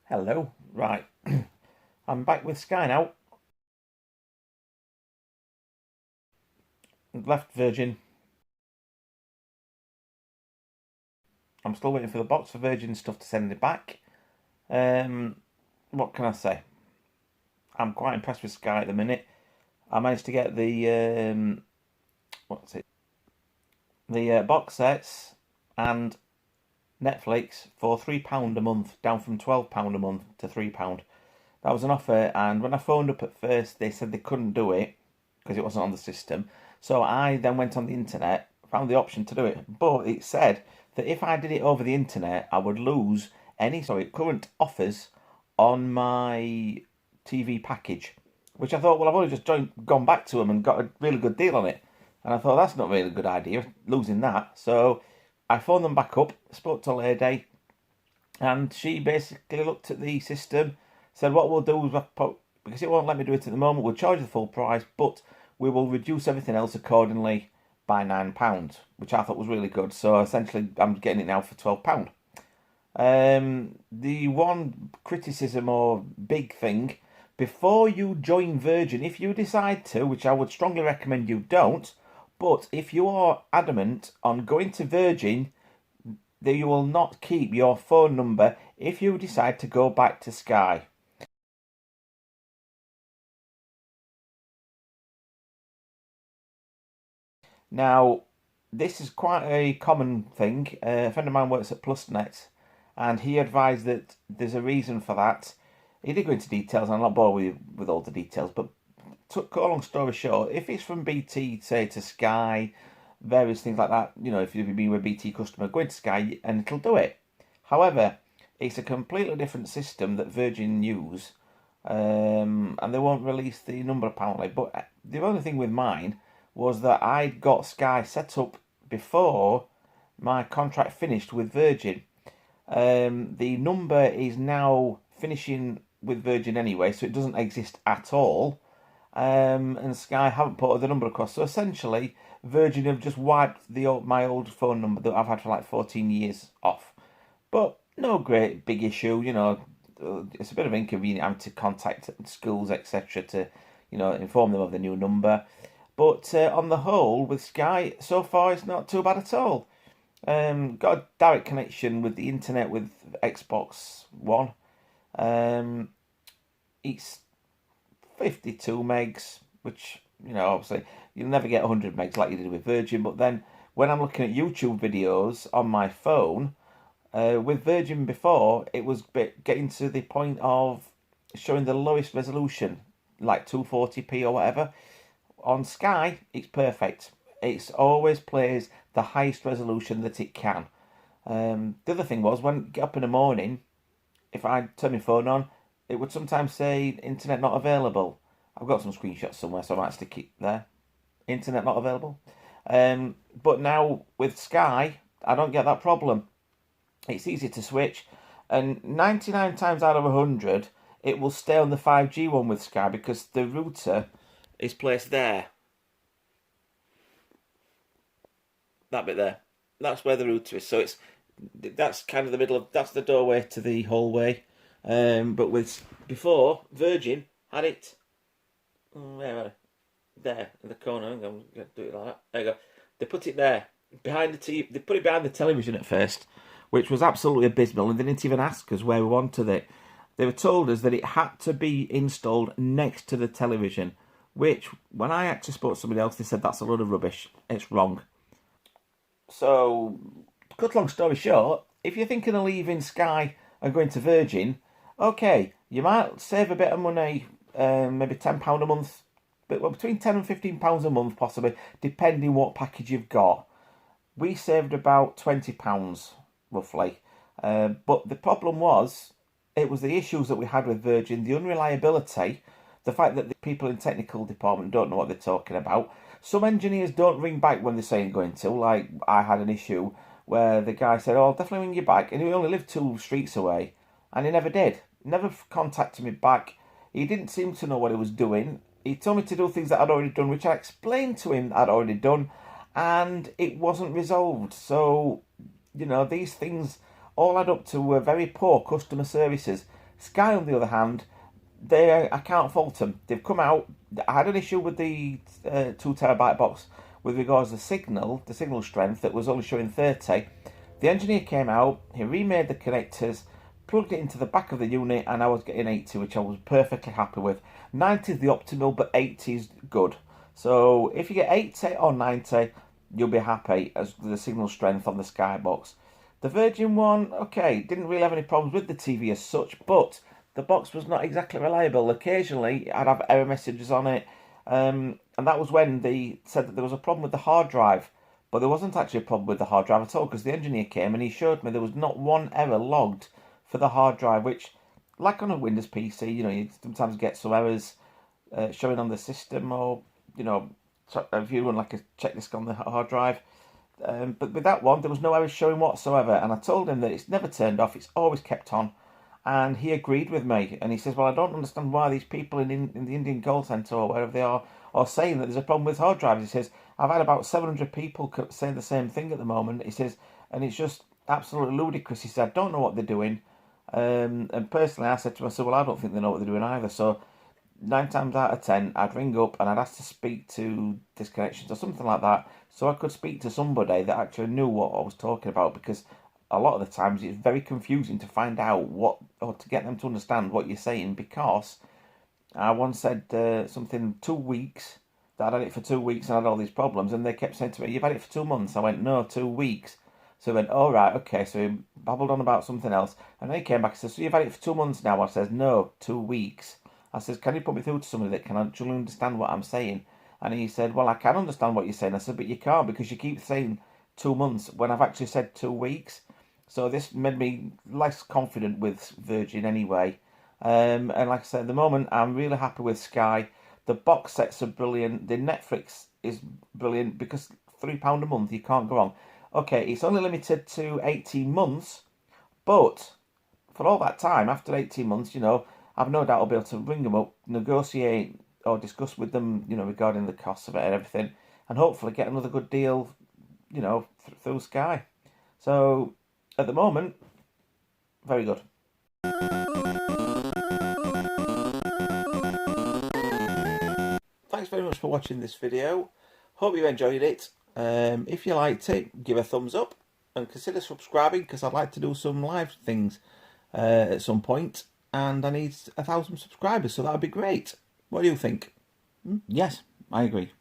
Hello, right, I'm back with Sky now. Left Virgin. I'm still waiting for the box for Virgin stuff to send it back. What can I say? I'm quite impressed with Sky at the minute. I managed to get the what's it? The box sets and Netflix for £3 a month, down from £12 a month to £3. That was an offer, and when I phoned up at first, they said they couldn't do it because it wasn't on the system. So I then went on the internet, found the option to do it, but it said that if I did it over the internet, I would lose any current offers on my TV package. Which I thought, well, I've only just gone back to them and got a really good deal on it, and I thought that's not really a good idea, losing that. So I phoned them back up, spoke to a lady, and she basically looked at the system, said what we'll do is, because it won't let me do it at the moment, we'll charge the full price, but we will reduce everything else accordingly by £9, which I thought was really good. So essentially, I'm getting it now for £12. The one criticism or big thing, before you join Virgin, if you decide to, which I would strongly recommend you don't, but if you are adamant on going to Virgin, that you will not keep your phone number if you decide to go back to Sky. Now, this is quite a common thing. A friend of mine works at PlusNet, and he advised that there's a reason for that. He did go into details, and I'm not bored with all the details, but to cut a long story short, if it's from BT, say, to Sky, various things like that, if you've been a BT customer, go into Sky and it'll do it. However, it's a completely different system that Virgin use, and they won't release the number apparently. But the only thing with mine was that I'd got Sky set up before my contract finished with Virgin. The number is now finishing with Virgin anyway, so it doesn't exist at all. And Sky haven't put the number across. So essentially, Virgin have just wiped my old phone number that I've had for like 14 years off. But no great big issue, it's a bit of inconvenient having to contact schools, etc., to, inform them of the new number. But on the whole, with Sky, so far it's not too bad at all. Got a direct connection with the internet with Xbox One. It's 52 megs, which, obviously you'll never get 100 megs like you did with Virgin. But then when I'm looking at YouTube videos on my phone, with Virgin before, it was getting to the point of showing the lowest resolution, like 240p or whatever. On Sky, it's perfect. It always plays the highest resolution that it can. The other thing was, when I get up in the morning, if I turn my phone on, it would sometimes say internet not available. I've got some screenshots somewhere, so I might stick it there. Internet not available. But now with Sky, I don't get that problem. It's easy to switch, and 99 times out of 100, it will stay on the 5G one with Sky because the router is placed there. That bit there. That's where the router is. So that's kind of the middle of, that's the doorway to the hallway. But with before, Virgin had it there in the corner. I'm going to do it like that. There you go. They put it there behind the TV. They put it behind the television at first, which was absolutely abysmal, and they didn't even ask us where we wanted it. They were told us that it had to be installed next to the television, which, when I actually spoke to somebody else, they said that's a load of rubbish. It's wrong. So, cut long story short, if you're thinking of leaving Sky and going to Virgin, okay, you might save a bit of money, maybe £10 a month, but between £10 and £15 a month possibly, depending what package you've got. We saved about £20 roughly, but the problem was, it was the issues that we had with Virgin, the unreliability, the fact that the people in technical department don't know what they're talking about. Some engineers don't ring back when they're saying going to. Like, I had an issue where the guy said, "Oh, I'll definitely ring you back," and he only lived 2 streets away, and he never did. Never contacted me back. He didn't seem to know what he was doing. He told me to do things that I'd already done, which I explained to him that I'd already done, and it wasn't resolved. So you know, these things all add up to very poor customer services. Sky, on the other hand, I can't fault them. They've come out. I had an issue with the 2 terabyte box with regards to the signal strength that was only showing 30. The engineer came out, he remade the connectors, plugged it into the back of the unit, and I was getting 80, which I was perfectly happy with. 90 is the optimal, but 80 is good. So if you get 80 or 90, you'll be happy as the signal strength on the Skybox. The Virgin one, okay, didn't really have any problems with the TV as such, but the box was not exactly reliable. Occasionally, I'd have error messages on it, and that was when they said that there was a problem with the hard drive. But there wasn't actually a problem with the hard drive at all, because the engineer came and he showed me there was not one error logged for the hard drive, which, like on a Windows PC, you know, you sometimes get some errors showing on the system, or, you know, if you run like a checklist on the hard drive. But with that one, there was no errors showing whatsoever, and I told him that it's never turned off, it's always kept on. And he agreed with me, and he says, well, I don't understand why these people in the Indian call centre or wherever they are saying that there's a problem with hard drives. He says, I've had about 700 people saying the same thing at the moment. He says, and it's just absolutely ludicrous. He said, I don't know what they're doing. And personally, I said to myself, well, I don't think they know what they're doing either. So 9 times out of 10, I'd ring up and I'd ask to speak to Disconnections or something like that, so I could speak to somebody that actually knew what I was talking about, because a lot of the times it's very confusing to find out what, or to get them to understand what you're saying, because I once said something 2 weeks, that I'd had it for 2 weeks and I had all these problems, and they kept saying to me, you've had it for 2 months. I went, no, 2 weeks. So he went, all right, okay. So he babbled on about something else, and then he came back and said, so you've had it for 2 months now? I says, no, 2 weeks. I says, can you put me through to somebody that can actually understand what I'm saying? And he said, well, I can understand what you're saying. I said, but you can't, because you keep saying 2 months when I've actually said 2 weeks. So this made me less confident with Virgin anyway. And like I said, at the moment, I'm really happy with Sky. The box sets are brilliant. The Netflix is brilliant, because £3 a month, you can't go wrong. Okay, it's only limited to 18 months, but for all that time, after 18 months, you know, I've no doubt I'll be able to ring them up, negotiate or discuss with them, you know, regarding the costs of it and everything, and hopefully get another good deal, you know, through Sky. So at the moment, very good. Thanks very much for watching this video. Hope you enjoyed it. If you liked it, give a thumbs up and consider subscribing, because I'd like to do some live things at some point, and I need 1,000 subscribers, so that would be great. What do you think? Yes, I agree.